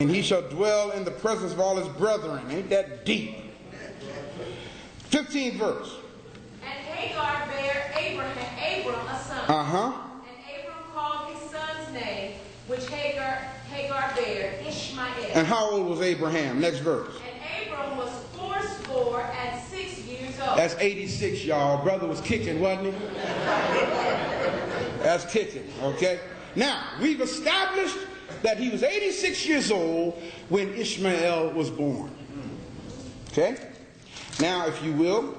And he shall dwell in the presence of all his brethren. Ain't that deep? 15th verse. And Hagar bare Abram a son. And Abram called his son's name, which Hagar bare, Ishmael. And how old was Abraham? Next verse. And Abram was fourscore and 6 years old. That's 86, y'all. Brother was kicking, wasn't he? That's kicking, okay? Now, we've established that he was 86 years old when Ishmael was born. Okay? Now, if you will,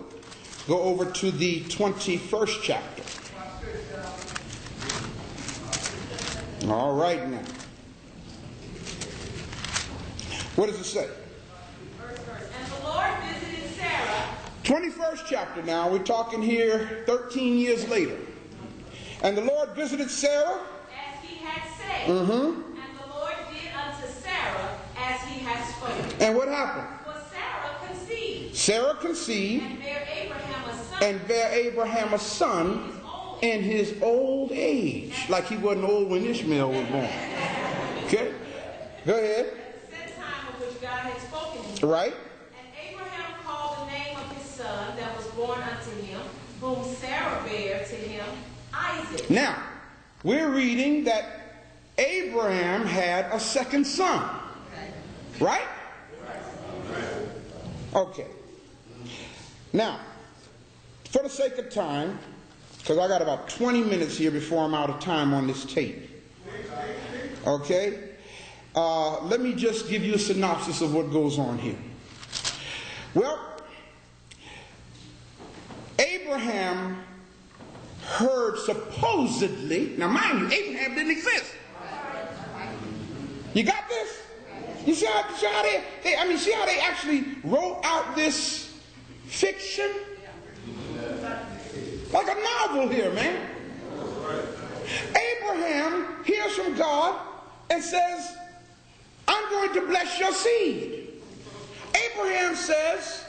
go over to the 21st chapter. All right now. What does it say? And the Lord visited Sarah. 21st chapter now. We're talking here 13 years later. And the Lord visited Sarah. As he had said. And the Lord did unto Sarah as he had spoken. And what happened? For Sarah conceived. Sarah conceived. And bare Abraham a son. And bare Abraham a son in his old age. Like he wasn't old when Ishmael was born. Okay? Go ahead. At the set time of which God had spoken to him. Right? And Abraham called the name of his son that was born unto him, whom Sarah bare to him, Isaac. Now, we're reading that Abraham had a second son. Right? Okay. Now, for the sake of time, because I got about 20 minutes here before I'm out of time on this tape. Okay? Let me just give you a synopsis of what goes on here. Well, Abraham heard supposedly, now mind you, Abraham didn't exist. You got this? You see how they actually wrote out this fiction? Like a novel here, man. Abraham hears from God and says, I'm going to bless your seed. Abraham says,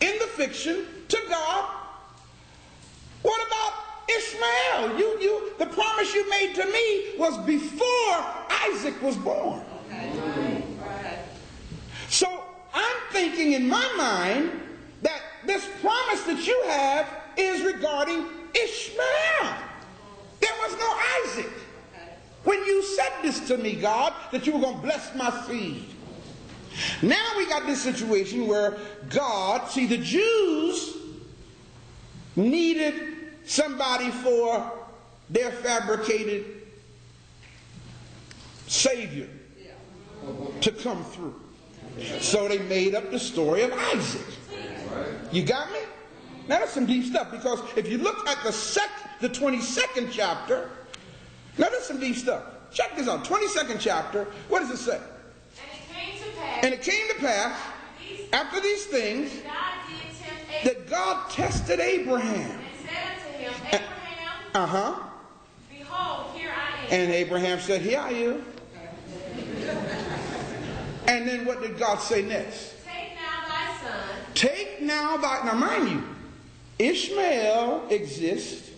in the fiction, to God, what about Ishmael? The promise you made to me was before Isaac was born. So I'm thinking in my mind that this promise that you have is regarding Ishmael. There was no Isaac. When you said this to me, God, that you were going to bless my seed. Now we got this situation where God, see, the Jews needed somebody for their fabricated Savior to come through. So they made up the story of Isaac. You got me? Now that's some deep stuff, because if you look at the 22nd chapter, now that's some deep stuff. Check this out. 22nd chapter, what does it say? And it came to pass after these things that God tested Abraham. And said unto him, Abraham, behold, here I am. And Abraham said, here I am. And then what did God say next? Take now thy son. Take now thy, now mind you, Ishmael exists,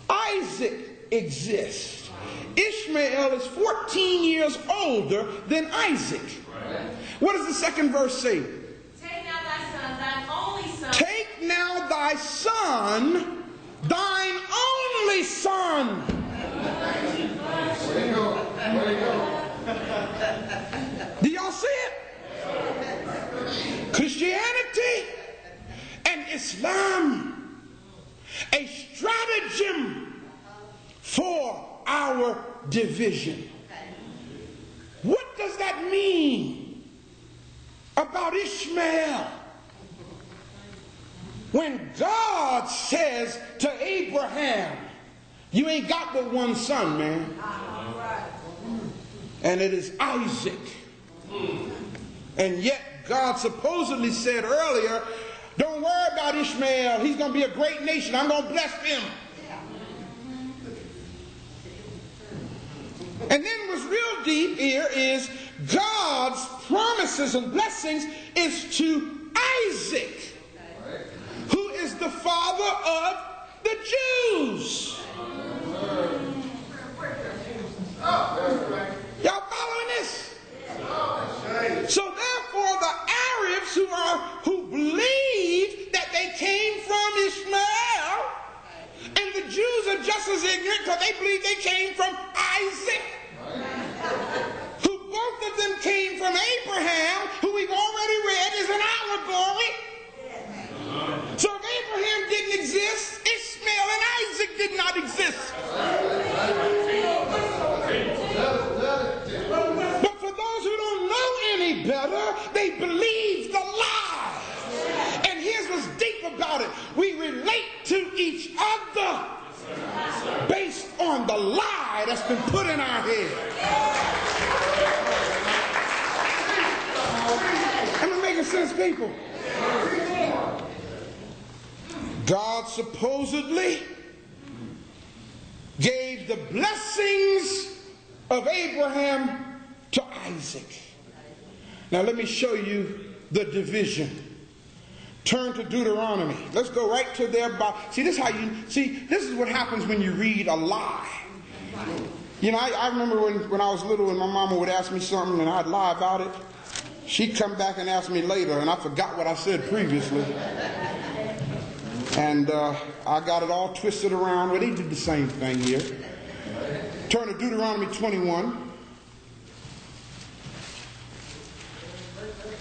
Isaac exists. Ishmael is 14 years older than Isaac. What does the second verse say? Take now thy son, thine only son. Take now thy son, thine only son. There you go. There you go. Do y'all see it? Christianity and Islam, a stratagem for our division. What does that mean about Ishmael? When God says to Abraham, you ain't got but one son, man. And it is Isaac. And yet God supposedly said earlier, don't worry about Ishmael. He's going to be a great nation. I'm going to bless him. And then what's real deep here is God's promises and blessings is to Isaac, who is the father of the Jews. Y'all following this? they believe they came from Isaac, who both of them came from Abraham, who we've already read is an allegory. So if Abraham didn't exist, Ishmael and Isaac did not exist. But for those who don't know any better, they believe the lie. And here's what's deep about it. We relate to each other based on the lie that's been put in our head. Am I making sense, people? God supposedly gave the blessings of Abraham to Isaac. Now let me show you the division. Turn to Deuteronomy. Let's go right to their Bible. This is what happens when you read a lie. You know, I remember when I was little and my mama would ask me something and I'd lie about it. She'd come back and ask me later and I forgot what I said previously. And I got it all twisted around. Well, they did the same thing here. Turn to Deuteronomy 21.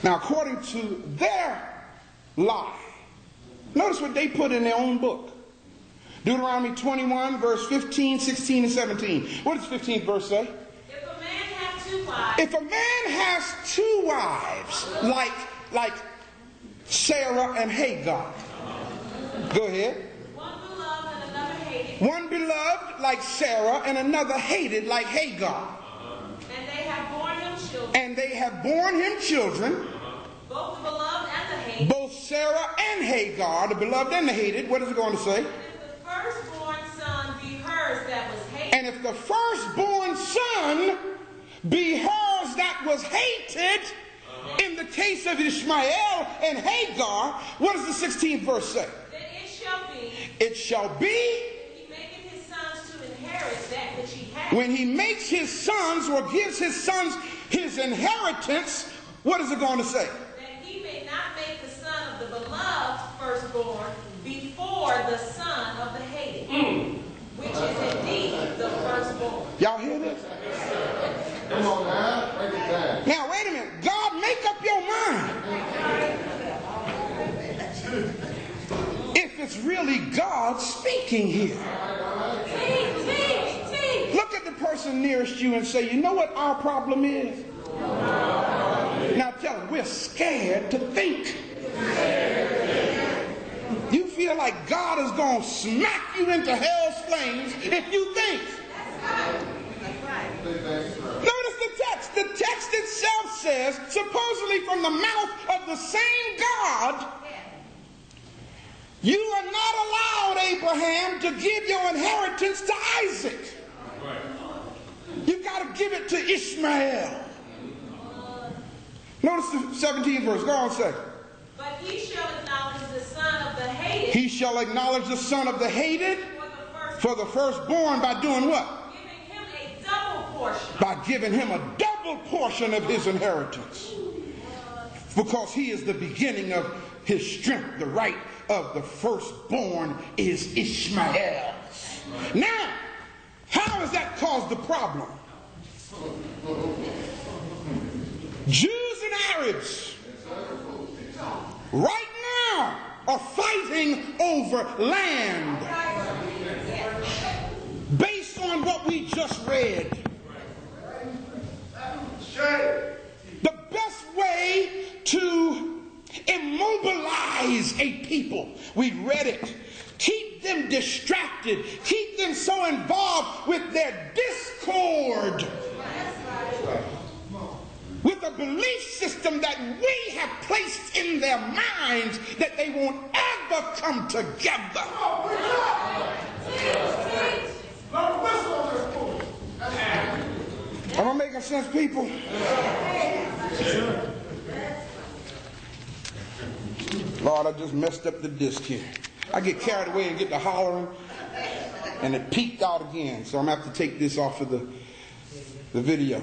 Now, according to their lie, notice what they put in their own book. Deuteronomy 21, verse 15, 16, and 17. What does the 15th verse say? If a man have two wives. If a man has two wives, like Sarah and Hagar. Go ahead. One beloved and another hated. One beloved like Sarah and another hated like Hagar. And they have borne him children. And they have borne him children. Both the beloved and the hated. Both Sarah and Hagar, the beloved and the hated. What is it going to say? And if the firstborn son be hers that was hated. And if the firstborn son be hers that was hated, in the case of Ishmael and Hagar, what does the 16th verse say? Then it shall be. It shall be. He maketh his sons to inherit that which he hath. When he makes his sons or gives his sons his inheritance, what is it going to say? That he may not make the son of the beloved firstborn before the son of the hated, which is indeed the firstborn. Y'all hear this? Come on now, break it down. Now, wait a minute. God, make up your mind. If it's really God speaking here. Look at the person nearest you and say, you know what our problem is? Now tell them, we're scared to think. You feel like God is going to smack you into hell's flames if you think. Notice the text. The text itself says, supposedly from the mouth of the same God, you are not allowed, Abraham, to give your inheritance to Isaac. You've got to give it to Ishmael. Notice the 17th verse. Go on, say. But he shall acknowledge the son of the hated. He shall acknowledge the son of the hated for the firstborn by doing what? Giving him a double portion. By giving him a double portion of his inheritance. Because he is the beginning of his strength. The right of the firstborn is Ishmael. Now, how has that caused the problem? Jews and Arabs right now are fighting over land based on what we just read. The best way to immobilize a people, we read it, keep them distracted, keep them so involved with their discord, with a belief system that we have placed in their minds that they won't ever come together. Am I making sense, people? Lord, I just messed up the disc here. I get carried away and get to hollering, and it peaked out again. So I'm going to have to take this off of the video.